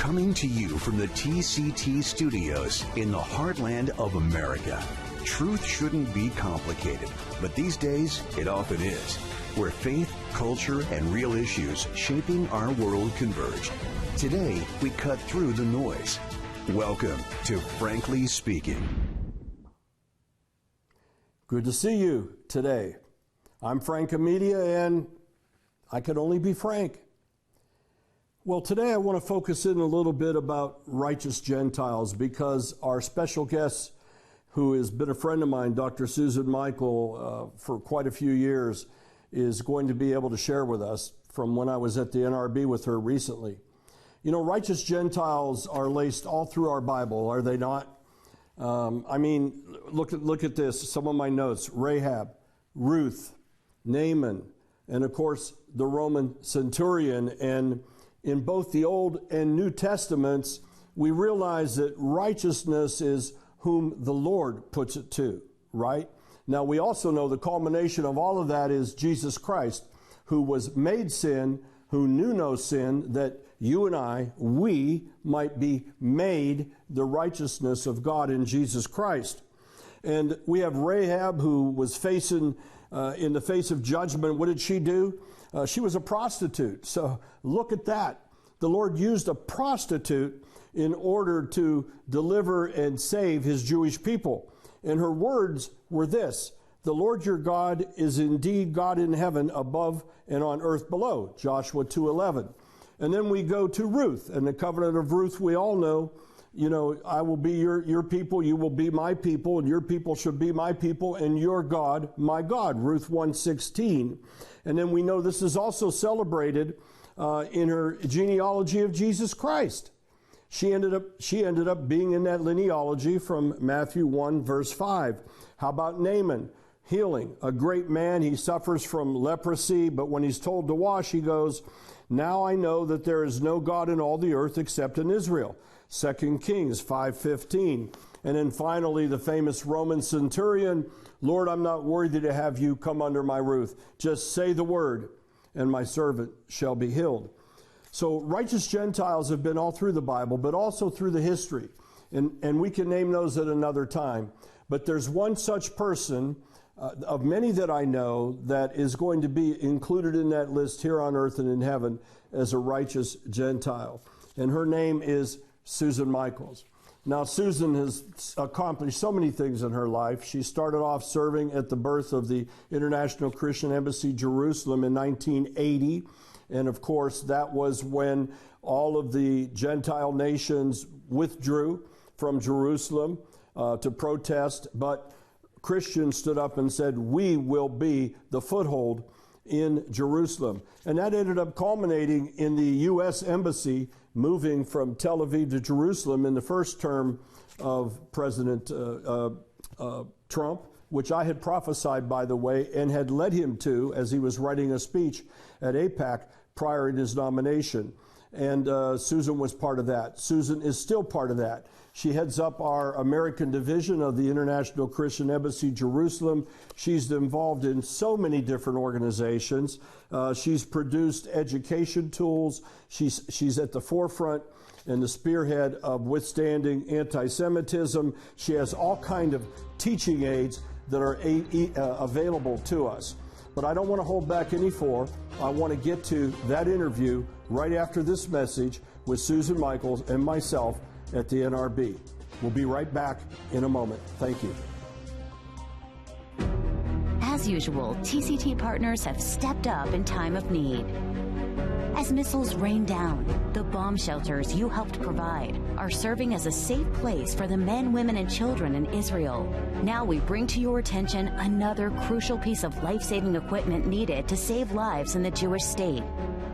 Coming to you from the TCT studios in the heartland of America. Truth shouldn't be complicated, but these days it often is, where faith, culture, and real issues shaping our world converge. Today, we cut through the noise. Welcome to Frankly Speaking. Good to see you today. I'm Frank Amedia, and I could only be frank. Well, today I want to focus in a little bit about righteous Gentiles because our special guest, who has been a friend of mine, Dr. Susan Michael, for quite a few years, is going to be able to share with us from when I was at the NRB with her recently. You know, righteous Gentiles are laced all through our Bible, are they not? Look at this, some of my notes. Rahab, Ruth, Naaman, and of course the Roman centurion. And in both the Old and New Testaments, we realize that righteousness is whom the Lord puts it to, right? Now, we also know the culmination of all of that is Jesus Christ, who was made sin, who knew no sin, that you and I, we might be made the righteousness of God in Jesus Christ. And we have Rahab, who was facing, in the face of judgment. What did she do? She was a prostitute. So look at that. The Lord used a prostitute in order to deliver and save his Jewish people. And her words were this: "The Lord your God is indeed God in heaven above and on earth below," Joshua 2:11. And then we go to Ruth, and the covenant of Ruth we all know, you know, I will be your people, you will be my people, and your people should be my people, and your God, my God, Ruth 1:16. And then we know this is also celebrated in her genealogy of Jesus Christ. She ended up being in that genealogy from Matthew 1, verse 5. How about Naaman? Healing, a great man. He suffers from leprosy, but when he's told to wash, he goes, "Now I know that there is no God in all the earth except in Israel." 2 Kings 5:15. And then finally, the famous Roman centurion, "Lord, I'm not worthy to have you come under my roof. Just say the word, and my servant shall be healed." So righteous Gentiles have been all through the Bible, but also through the history. And we can name those at another time. But there's one such person of many that I know that is going to be included in that list here on earth and in heaven as a righteous Gentile. And her name is Susan Michaels. Now, Susan has accomplished so many things in her life. She started off serving at the birth of the International Christian Embassy Jerusalem in 1980. And of course, that was when all of the Gentile nations withdrew from Jerusalem to protest. But Christians stood up and said, we will be the foothold in Jerusalem. And that ended up culminating in the U.S. Embassy moving from Tel Aviv to Jerusalem in the first term of President Trump, which I had prophesied, by the way, and had led him to as he was writing a speech at AIPAC prior in his nomination. And Susan was part of that. Susan is still part of that. She heads up our American division of the International Christian Embassy Jerusalem. She's involved in so many different organizations. She's produced education tools. She's at the forefront and the spearhead of withstanding anti-Semitism. She has all kind of teaching aids that are available to us. But I don't want to hold back any more. I want to get to that interview right after this message with Susan Michaels and myself at the NRB. We'll be right back in a moment. Thank you. As usual, TCT partners have stepped up in time of need. As missiles rain down, the bomb shelters you helped provide are serving as a safe place for the men, women, and children in Israel. Now we bring to your attention another crucial piece of life-saving equipment needed to save lives in the Jewish state.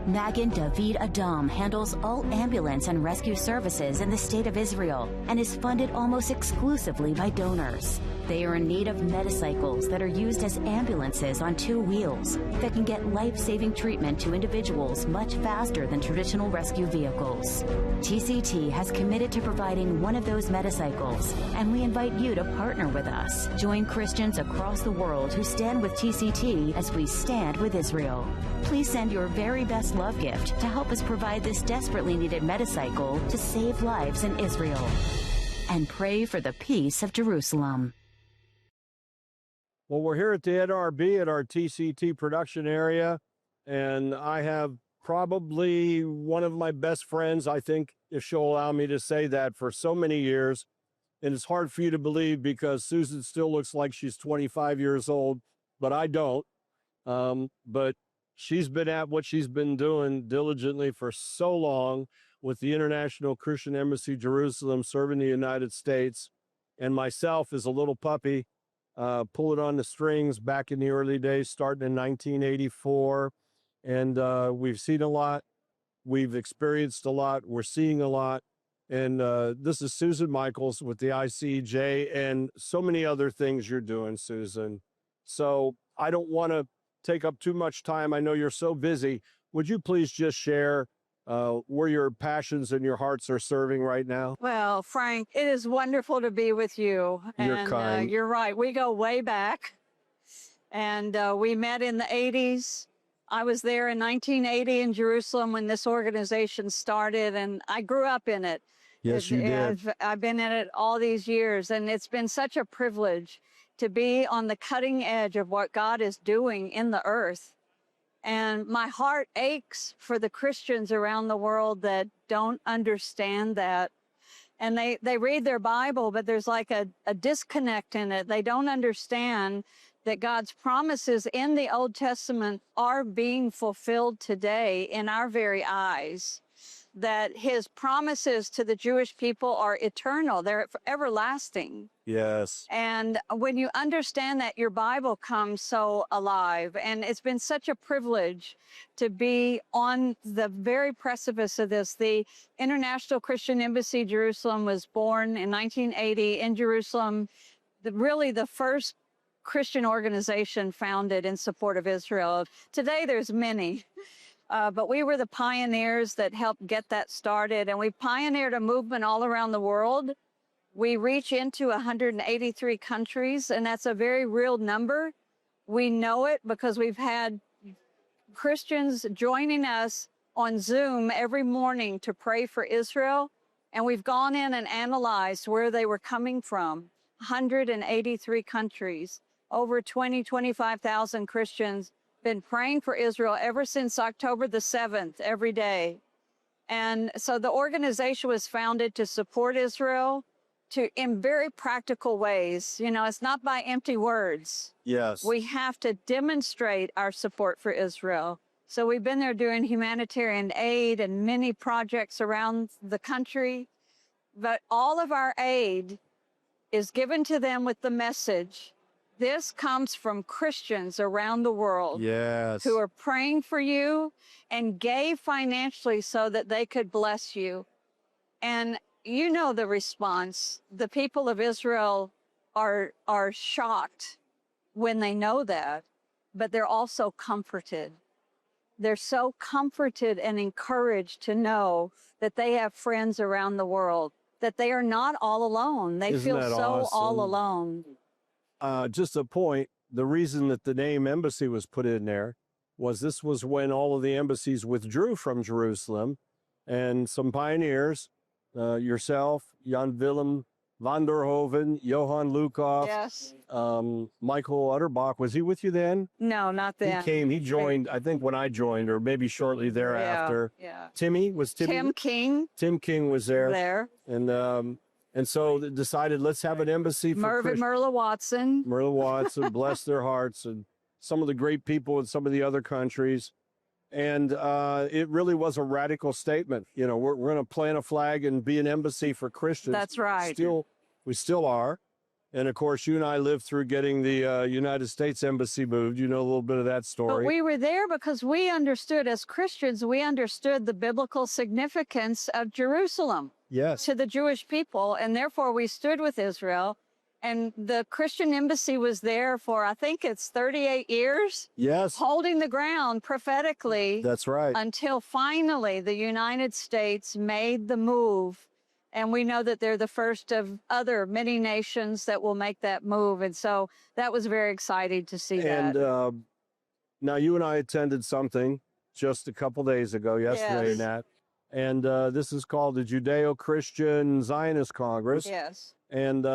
Magen David Adom handles all ambulance and rescue services in the state of Israel and is funded almost exclusively by donors. They are in need of metacycles that are used as ambulances on 2 wheels that can get life-saving treatment to individuals much faster than traditional rescue vehicles. TCT has committed to providing one of those metacycles, and we invite you to partner with us. Join Christians across the world who stand with TCT as we stand with Israel. Please send your very best love gift to help us provide this desperately needed metacycle to save lives in Israel. And pray for the peace of Jerusalem. Well, we're here at the NRB at our TCT production area, and I have probably one of my best friends, I think, if she'll allow me to say that, for so many years. And it's hard for you to believe because Susan still looks like she's 25 years old, but I don't. But she's been at what she's been doing diligently for so long with the International Christian Embassy Jerusalem, serving the United States, and myself as a little puppy, pulling on the strings back in the early days, starting in 1984. And we've seen a lot. We've experienced a lot. We're seeing a lot. And this is Susan Michaels with the ICEJ and so many other things you're doing, Susan. So I don't want to take up too much time. I know you're so busy. Would you please just share where your passions and your hearts are serving right now? Well, Frank, it is wonderful to be with you. You're kind. You're right. We go way back. And we met in the 80s. I was there in 1980 in Jerusalem when this organization started, and I grew up in it. Yes, you did. I've been in it all these years, and it's been such a privilege to be on the cutting edge of what God is doing in the earth. And my heart aches for the Christians around the world that don't understand that. And they read their Bible, but there's like a disconnect in it. They don't understand that God's promises in the Old Testament are being fulfilled today in our very eyes. That his promises to the Jewish people are eternal. They're everlasting. Yes. And when you understand that, your Bible comes so alive. And it's been such a privilege to be on the very precipice of this. The International Christian Embassy Jerusalem was born in 1980 in Jerusalem, really the first Christian organization founded in support of Israel. Today, there's many. But we were the pioneers that helped get that started, and we pioneered a movement all around the world. We reach into 183 countries, and that's a very real number. We know it because we've had Christians joining us on Zoom every morning to pray for Israel, and we've gone in and analyzed where they were coming from. 183 countries, over 25,000 Christians been praying for Israel ever since October the 7th, every day. And so the organization was founded to support Israel in very practical ways. You know, it's not by empty words. Yes. We have to demonstrate our support for Israel. So we've been there doing humanitarian aid and many projects around the country. But all of our aid is given to them with the message, this comes from Christians around the world. Yes. Who are praying for you and gave financially so that they could bless you. And you know the response. The people of Israel are shocked when they know that, but they're also comforted. They're so comforted and encouraged to know that they have friends around the world, that they are not all alone. They Isn't feel that so awesome? all alone. Just a point, the reason that the name embassy was put in there was this was when all of the embassies withdrew from Jerusalem, and some pioneers, yourself, Jan Willem van der Hoven, Johann Lukoff, Yes. Michael Utterbach, was he with you then? No, not then. He joined, I think when I joined, or maybe shortly thereafter. Yeah. Timmy, was Timmy? Tim King Tim King was there. there. And so they decided, let's have an embassy for Mervyn Merla Watson. Merla Watson, bless their hearts, and some of the great people in some of the other countries. And it really was a radical statement. You know, we're going to plant a flag and be an embassy for Christians. That's right. We still are. And of course, you and I lived through getting the United States Embassy moved. You know a little bit of that story. But we were there because we understood, as Christians, we understood the biblical significance of Jerusalem. Yes. To the Jewish people, and therefore we stood with Israel. And the Christian embassy was there for, I think it's 38 years. Yes. Holding the ground prophetically. That's right. Until finally the United States made the move. And we know that they're the first of many nations that will make that move. And so that was very exciting to see that. And now you and I attended something just a couple days ago, yesterday, Yes. Nat. And this is called the Judeo-Christian Zionist Congress. Yes. And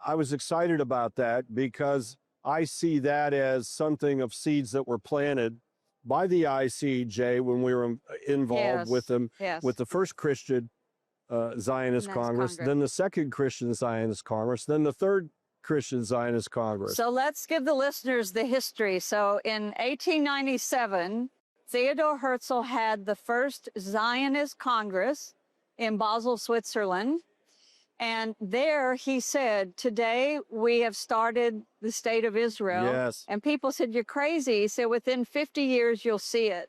I was excited about that because I see that as something of seeds that were planted by the ICEJ when we were involved with them, with the first Christian Zionist Congress, then the second Christian Zionist Congress, then the third Christian Zionist Congress. So let's give the listeners the history. So in 1897, Theodor Herzl had the first Zionist Congress in Basel, Switzerland. And there he said, today we have started the state of Israel. Yes. And people said, you're crazy. He said, within 50 years, you'll see it.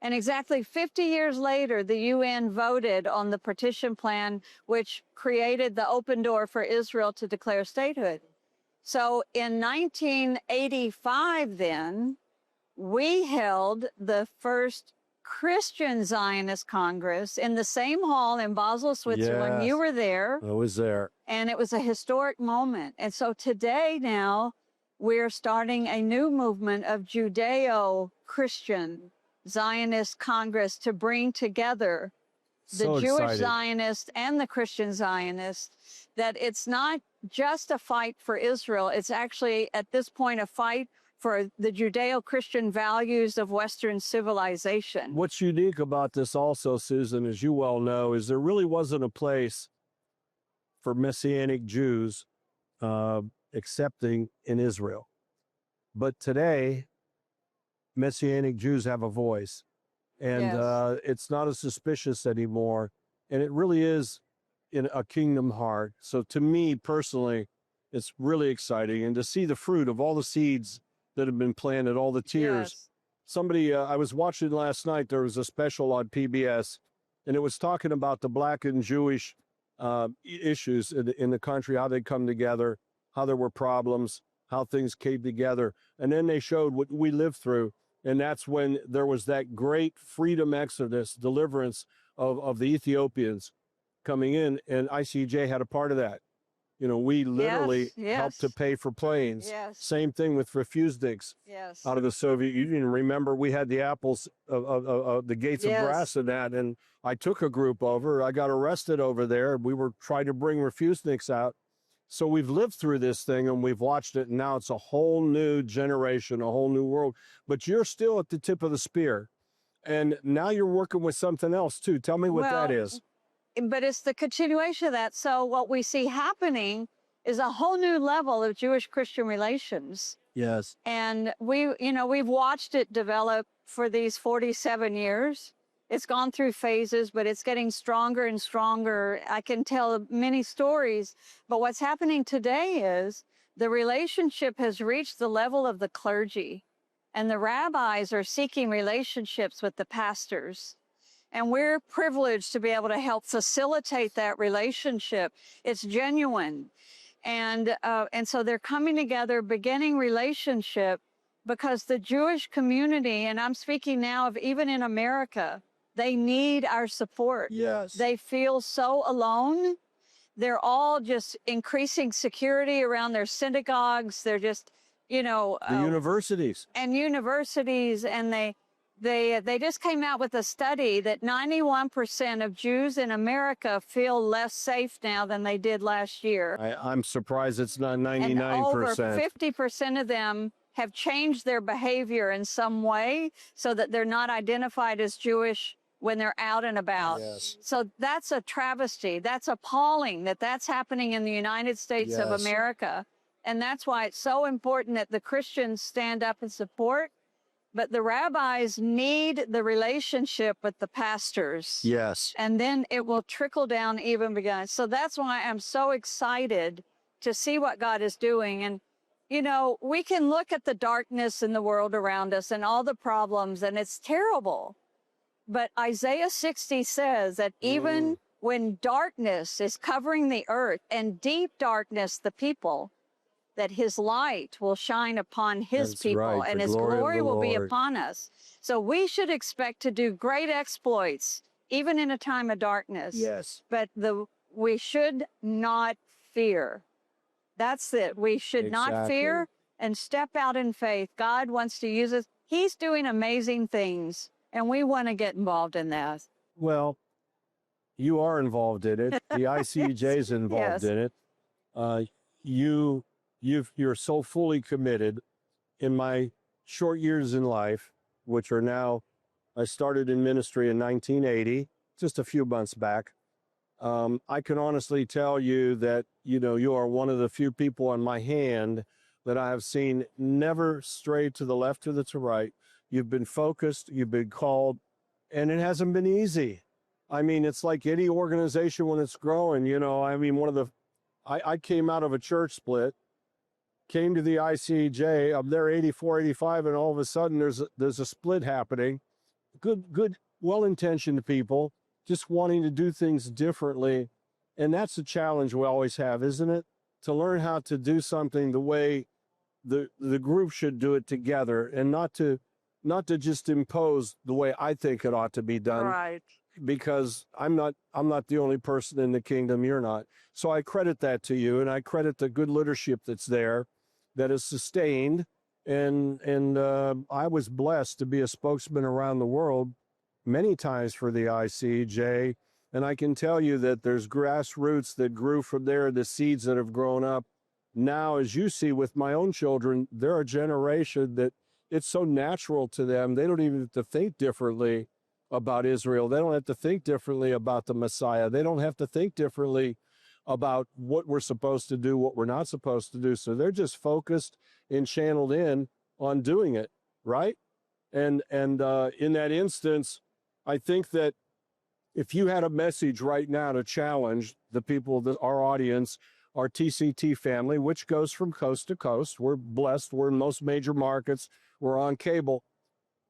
And exactly 50 years later, the UN voted on the partition plan, which created the open door for Israel to declare statehood. So in 1985, then, we held the first Christian Zionist Congress in the same hall in Basel, Switzerland. Yes. You were there. I was there. And it was a historic moment. And so today now, we're starting a new movement of Judeo-Christian Zionist Congress to bring together the Jewish Zionists and the Christian Zionists, that it's not just a fight for Israel. It's actually, at this point, a fight for the Judeo-Christian values of Western civilization. What's unique about this also, Susan, as you well know, is there really wasn't a place for Messianic Jews accepting in Israel. But today, Messianic Jews have a voice, and it's not as suspicious anymore, and it really is in a kingdom heart. So to me personally, it's really exciting, and to see the fruit of all the seeds that have been planted, all the tears. Yes. Somebody, I was watching last night, there was a special on PBS, and it was talking about the Black and Jewish issues in the country, how they come together, how there were problems, how things came together. And then they showed what we lived through. And that's when there was that great freedom exodus, deliverance of the Ethiopians coming in, and ICEJ had a part of that. You know, we literally helped to pay for planes. Yes. Same thing with refuseniks out of the Soviet Union. Remember, we had the apples of the gates of brass and that, and I took a group over. I got arrested over there. We were trying to bring refuseniks out. So we've lived through this thing and we've watched it, and now it's a whole new generation, a whole new world. But you're still at the tip of the spear, and now you're working with something else too. Tell me what that is. But it's the continuation of that. So what we see happening is a whole new level of Jewish-Christian relations. Yes. And we've watched it develop for these 47 years. It's gone through phases, but it's getting stronger and stronger. I can tell many stories, but what's happening today is the relationship has reached the level of the clergy, and the rabbis are seeking relationships with the pastors. And we're privileged to be able to help facilitate that relationship. It's genuine. And so they're coming together, beginning relationship, because the Jewish community, and I'm speaking now of even in America, they need our support. Yes. They feel so alone. They're all just increasing security around their synagogues. They're just, the universities. And universities, and they just came out with a study that 91% of Jews in America feel less safe now than they did last year. I'm surprised it's not 99%. And over 50% of them have changed their behavior in some way so that they're not identified as Jewish when they're out and about. Yes. So that's a travesty. That's appalling that that's happening in the United States of America. And that's why it's so important that the Christians stand up and support. But the rabbis need the relationship with the pastors. Yes. And then it will trickle down even beyond. So that's why I'm so excited to see what God is doing. And, we can look at the darkness in the world around us and all the problems, and it's terrible. But Isaiah 60 says that even when darkness is covering the earth and deep darkness the people, that his light will shine upon his That's people, right, and the his glory of glory the will be Lord. upon us. So we should expect to do great exploits, even in a time of darkness. Yes. But we should not fear. That's it. We should not Exactly. fear and step out in faith. God wants to use us. He's doing amazing things, and we want to get involved in that. Well, you are involved in it. The ICEJ is involved Yes. in it. You're so fully committed. In my short years in life, which are now, I started in ministry in 1980, just a few months back. I can honestly tell you that, you are one of the few people on my hand that I have seen never stray to the left or to the right. You've been focused, you've been called, and it hasn't been easy. I mean, it's like any organization when it's growing, I came out of a church split, came to the ICEJ, I'm there 84, 85, and all of a sudden there's a split happening. Good, well-intentioned people just wanting to do things differently. And that's the challenge we always have, isn't it? To learn how to do something the way the group should do it together, and not to just impose the way I think it ought to be done. Right. Because I'm not the only person in the kingdom, you're not. So I credit that to you, and I credit the good leadership that's there, that is sustained. And I was blessed to be a spokesman around the world many times for the ICEJ. And I can tell you that there's grassroots that grew from there, the seeds that have grown up. Now, as you see with my own children, they're a generation that it's so natural to them. They don't even have to think differently about Israel. They don't have to think differently about the Messiah. They don't have to think differently about what we're supposed to do, what we're not supposed to do. So they're just focused and channeled in on doing it, right? And in that instance, I think that if you had a message right now to challenge the people, our audience, our TCT family, which goes from coast to coast, we're blessed, we're in most major markets, we're on cable.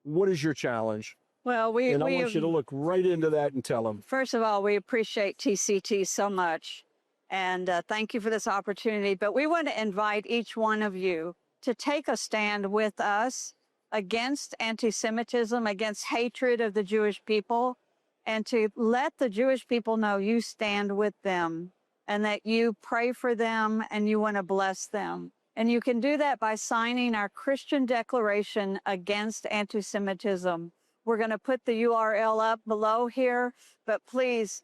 What is your challenge? Well, I want you to look right into that and tell them. First of all, we appreciate TCT so much, and thank you for this opportunity. But we want to invite each one of you to take a stand with us against anti-Semitism, against hatred of the Jewish people, and to let the Jewish people know you stand with them and that you pray for them and you want to bless them. And you can do that by signing our Christian Declaration Against Anti-Semitism. We're going to put the URL up below here, but please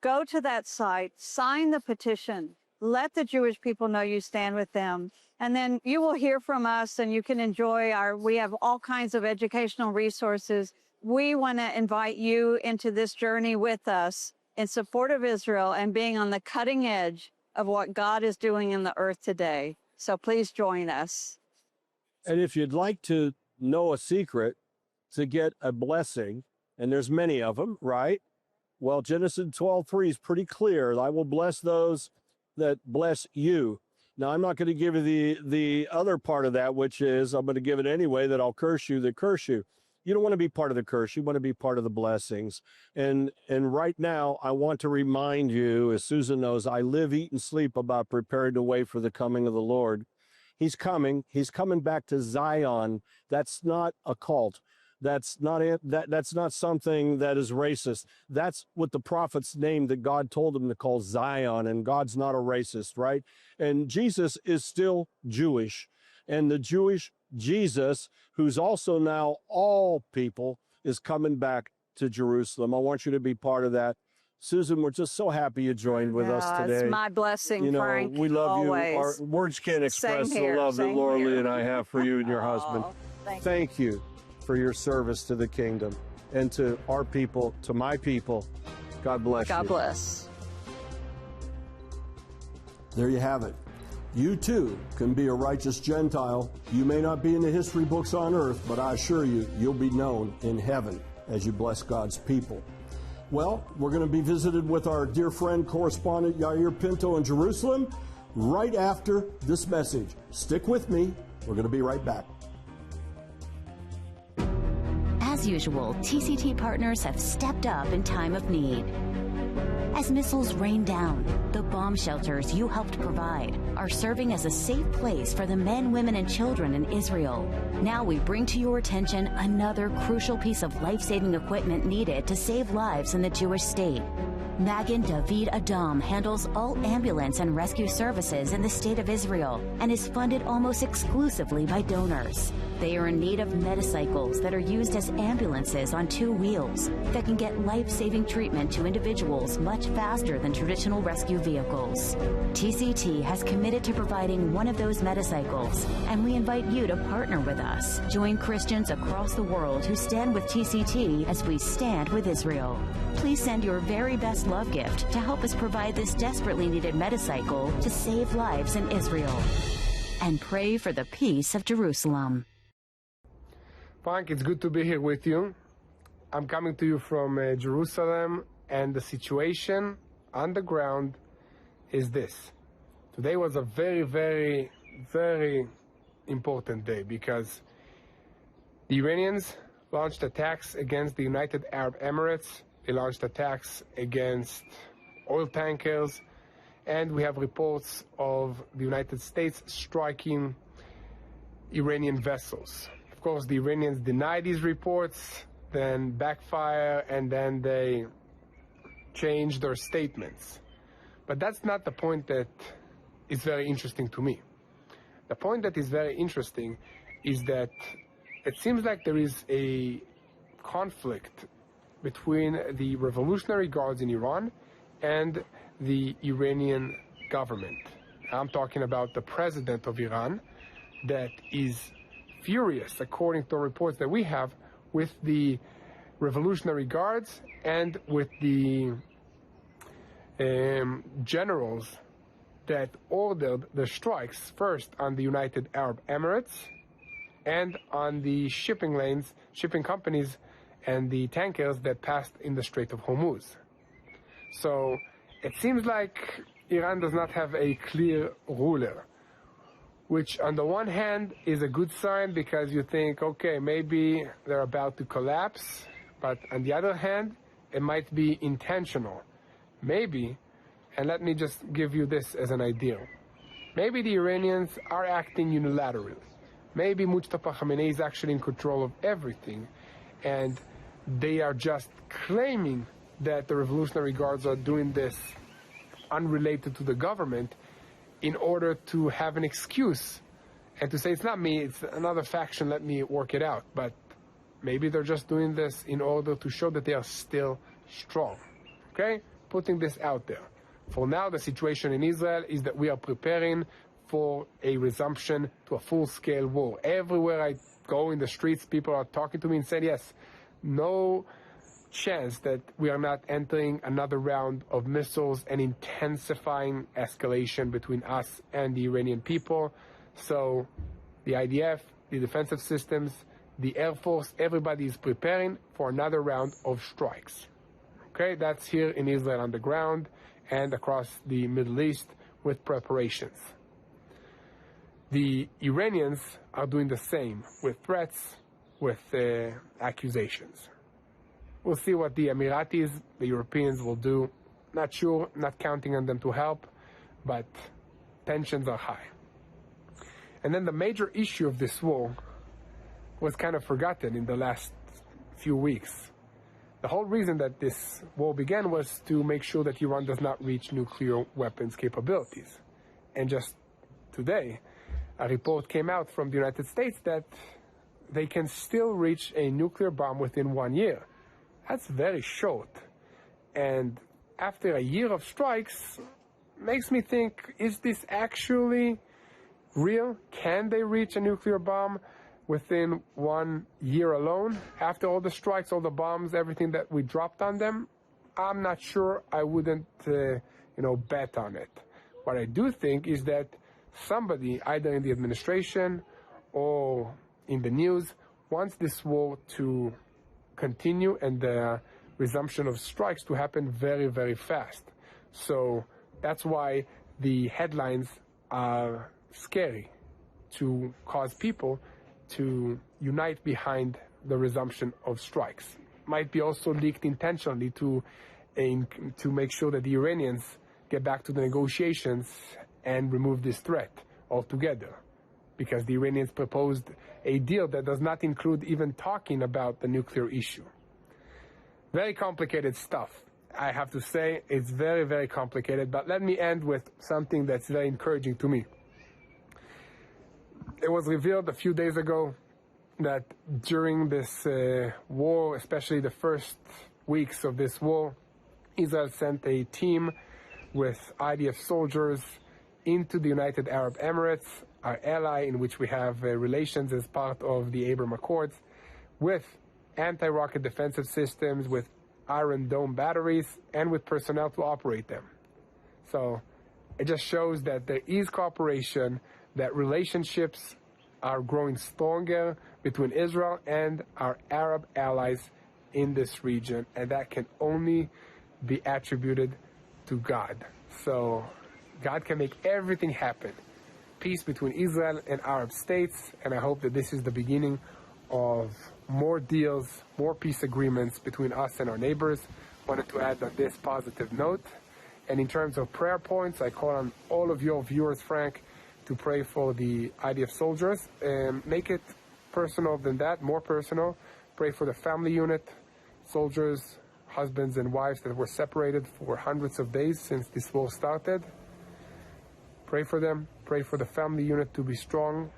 go to that site, sign the petition, let the Jewish people know you stand with them, and then you will hear from us and you can enjoy we have all kinds of educational resources. We want to invite you into this journey with us in support of Israel and being on the cutting edge of what God is doing in the earth today. So please join us. And if you'd like to know a secret to get a blessing, and there's many of them, right? Well, Genesis 12:3 is pretty clear. I will bless those that bless you. Now, I'm not going to give you the other part of that, which is I'm going to give it anyway, that I'll curse you that curse you. You don't want to be part of the curse. You want to be part of the blessings. And right now, I want to remind you, as Susan knows, I live, eat, and sleep about preparing the way for the coming of the Lord. He's coming. He's coming back to Zion. That's not a cult. That's not something that is racist. That's what the prophets named that God told them to call Zion, and God's not a racist, right? And Jesus is still Jewish, and the Jewish Jesus, who's also now all people, is coming back to Jerusalem. I want you to be part of that. Susan, we're just so happy you joined with us today. It's my blessing, Frank. We love always. you. Our words can't express Same here, the love that same Laura Lee here. and I have for you and your husband. Thank you for your service to the kingdom and to our people, to my people. God bless you. God bless. There you have it. You too can be a righteous Gentile. You may not be in the history books on earth, but I assure you, you'll be known in heaven as you bless God's people. Well, we're going to be visited with our dear friend, correspondent Yair Pinto in Jerusalem right after this message. Stick with me. We're going to be right back. As usual, TCT partners have stepped up in time of need. As missiles rain down, the bomb shelters you helped provide are serving as a safe place for the men, women, and children in Israel. Now we bring to your attention another crucial piece of life-saving equipment needed to save lives in the Jewish state. Magen David Adom handles all ambulance and rescue services in the state of Israel and is funded almost exclusively by donors. They are in need of metacycles that are used as ambulances on two wheels that can get life-saving treatment to individuals much faster than traditional rescue vehicles. TCT has committed to providing one of those metacycles, and we invite you to partner with us. Join Christians across the world who stand with TCT as we stand with Israel. Please send your very best love gift to help us provide this desperately needed metacycle to save lives in Israel. And pray for the peace of Jerusalem. Frank, it's good to be here with you. I'm coming to you from Jerusalem, and the situation on the ground is this. Today was a very, very, very important day because the Iranians launched attacks against the United Arab Emirates. They launched attacks against oil tankers, and we have reports of the United States striking Iranian vessels. Of course, the Iranians deny these reports, then backfire, and then they change their statements. But that's not the point that is very interesting to me. The point that is very interesting is that it seems like there is a conflict between the Revolutionary Guards in Iran and the Iranian government. I'm talking about the president of Iran that is furious, according to reports that we have, with the Revolutionary Guards and with the generals that ordered the strikes first on the United Arab Emirates and on the shipping lanes, shipping companies, and the tankers that passed in the Strait of Hormuz. So it seems like Iran does not have a clear ruler, which on the one hand is a good sign because you think, okay, maybe they're about to collapse, but on the other hand, it might be intentional. Maybe, and let me just give you this as an idea, maybe the Iranians are acting unilaterally. Maybe Mustafa Khamenei is actually in control of everything, and they are just claiming that the Revolutionary Guards are doing this unrelated to the government in order to have an excuse and to say, it's not me, it's another faction, let me work it out. But maybe they're just doing this in order to show that they are still strong. Okay? Putting this out there. For now, the situation in Israel is that we are preparing for a resumption to a full-scale war. Everywhere I go in the streets, people are talking to me and saying, yes, no chance that we are not entering another round of missiles and intensifying escalation between us and the Iranian people. So the IDF, the defensive systems, the Air Force, everybody is preparing for another round of strikes. Okay, that's here in Israel on the ground and across the Middle East with preparations. The Iranians are doing the same with threats, with accusations. We'll see what the Emiratis, the Europeans will do. Not sure, not counting on them to help, but tensions are high. And then the major issue of this war was kind of forgotten in the last few weeks. The whole reason that this war began was to make sure that Iran does not reach nuclear weapons capabilities. And just today, a report came out from the United States that they can still reach a nuclear bomb within 1 year. That's very short. And after a year of strikes, makes me think, is this actually real? Can they reach a nuclear bomb within 1 year alone? After all the strikes, all the bombs, everything that we dropped on them? I'm not sure. I wouldn't, bet on it. What I do think is that somebody, either in the administration or in the news, wants this war to continue and the resumption of strikes to happen very, very fast. So that's why the headlines are scary, to cause people to unite behind the resumption of strikes. Might be also leaked intentionally to to make sure that the Iranians get back to the negotiations and remove this threat altogether. Because the Iranians proposed a deal that does not include even talking about the nuclear issue. Very complicated stuff. I have to say, it's very, very complicated, but let me end with something that's very encouraging to me. It was revealed a few days ago that during this war, especially the first weeks of this war, Israel sent a team with IDF soldiers into the United Arab Emirates, our ally in which we have relations as part of the Abraham Accords, with anti-rocket defensive systems, with Iron Dome batteries, and with personnel to operate them. So it just shows that there is cooperation, that relationships are growing stronger between Israel and our Arab allies in this region, and that can only be attributed to God. So God can make everything happen. Peace between Israel and Arab states, and I hope that this is the beginning of more deals, more peace agreements between us and our neighbors. Wanted to add on this positive note. And in terms of prayer points, I call on all of your viewers, Frank, to pray for the IDF soldiers and make it personal than that, more personal. Pray for the family unit, soldiers, husbands and wives that were separated for hundreds of days since this war started. Pray for them. Pray for the family unit to be strong.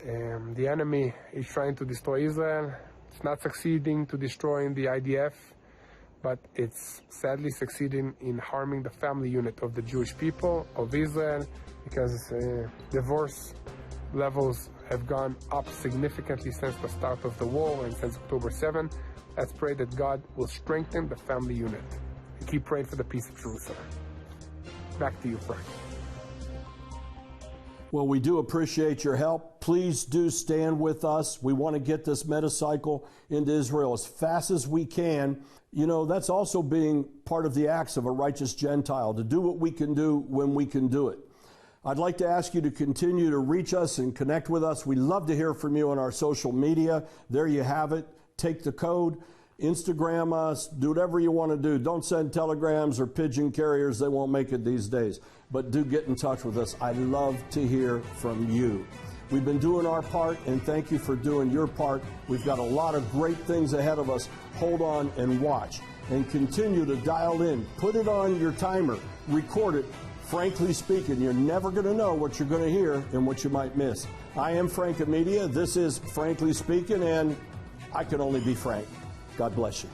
The enemy is trying to destroy Israel. It's not succeeding to destroying the IDF, but it's sadly succeeding in harming the family unit of the Jewish people of Israel, because divorce levels have gone up significantly since the start of the war and since October 7. Let's pray that God will strengthen the family unit. And keep praying for the peace of Jerusalem. Back to you, Frank. Well, we do appreciate your help. Please do stand with us. We want to get this metacycle into Israel as fast as we can. You know, that's also being part of the acts of a righteous Gentile, to do what we can do when we can do it. I'd like to ask you to continue to reach us and connect with us. We love to hear from you on our social media. There you have it. Take the code, Instagram us, do whatever you want to do. Don't send telegrams or pigeon carriers. They won't make it these days. But do get in touch with us. I love to hear from you. We've been doing our part, and thank you for doing your part. We've got a lot of great things ahead of us. Hold on and watch. And continue to dial in. Put it on your timer. Record it. Frankly speaking, you're never going to know what you're going to hear and what you might miss. I am Frank Media. This is Frankly Speaking, and I can only be frank. God bless you.